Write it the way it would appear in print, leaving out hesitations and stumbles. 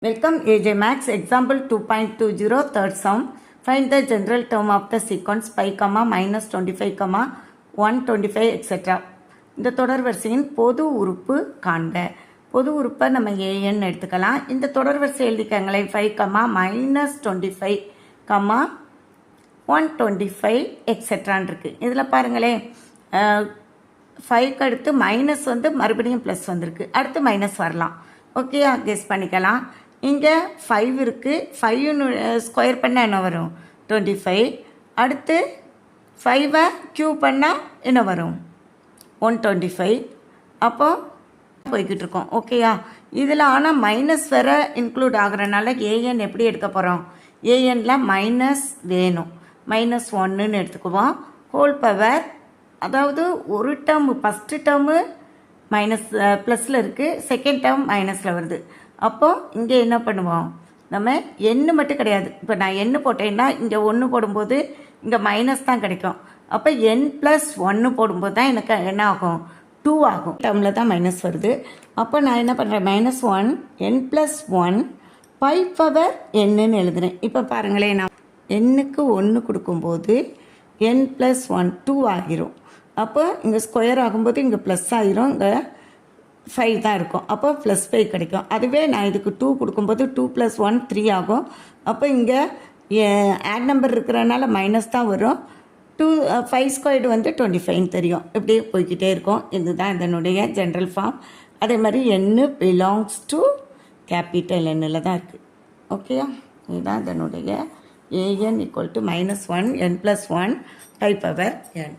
Welcome AJ Max example 2.20 third sum. Find the general term of the sequence pi, minus 25, 125 etc. இந்த தொடர் வரிசையின் பொது உறுப்பு காண்க. பொது உறுப்பை நம்ம an எடுத்துக்கலாம். இந்த தொடர் வரிசை எழுதிக்கங்களே 5, minus 25, 125 etc. இருக்கு. இதில் பாருங்களே 5க்கு அடுத்து மைனஸ் வந்து மறுபடியும் ப்ளஸ் வந்திருக்கு. அடுத்து மைனஸ் வரலாம். ஓகே, கெஸ் பண்ணிக்கலாம். இங்கே 5 இருக்குது. 5 ஸ்கொயர் பண்ணால் என்ன வரும்? 25. அடுத்து 5ஐ க்யூ பண்ணால் என்ன வரும்? 125. அப்போது போய்கிட்டு இருக்கோம். ஓகேயா? இதில் ஆனால் மைனஸ் வேற இன்க்ளூட் ஆகிறனால ஏஎன் எப்படி எடுக்க போகிறோம்? ஏஎனில் மைனஸ் வேணும். மைனஸ் 1ன்னு எடுத்துக்குவோம். ஹோல் பவர், அதாவது ஒரு டேர்மு ஃபஸ்ட்டு டேர்மு மைனஸ் ப்ளஸில் இருக்குது, செகண்ட் டேர்ம் மைனஸில் வருது. அப்போது இங்கே என்ன பண்ணுவோம்? நம்ம எண்ணு மட்டும் கிடையாது. இப்போ நான் எண்ணு போட்டேன்னா இங்கே 1 போடும்போது இங்கே மைனஸ் தான் கிடைக்கும். அப்போ n+1 போடும்போது தான் எனக்கு என்ன ஆகும்? 2 ஆகும். டேர்மில் தான் மைனஸ் வருது. அப்போ நான் என்ன பண்ணுறேன்? -1 n+1 பை பவர் என்னன்னு எழுதுறேன். இப்போ பாருங்களேன், நான் எண்ணுக்கு 1 கொடுக்கும்போது n+1 2 ஆகிரும். அப்போ இங்கே ஸ்கொயர் ஆகும்போது இங்கே ப்ளஸ் ஆகிரும், இங்கே 5 தான் இருக்கும். அப்போ +5 கிடைக்கும். அதுவே நான் இதுக்கு 2 கொடுக்கும்போது 2 + 1 3 ஆகும். அப்போ இங்கே ஆட் நம்பர் இருக்கிறனால மைனஸ் தான் வரும். 5 ஸ்கொயர்டு வந்து 25 தெரியும். இப்படியே போய்கிட்டே இருக்கும். இதுதான் இதனுடைய ஜென்ரல் ஃபார்ம். அதே மாதிரி n பிலாங்ஸ் டு கேபிட்டல் Nல தான் இருக்குது. ஓகேயா? இதுதான் இதனுடைய an = -1 n+1 by power n.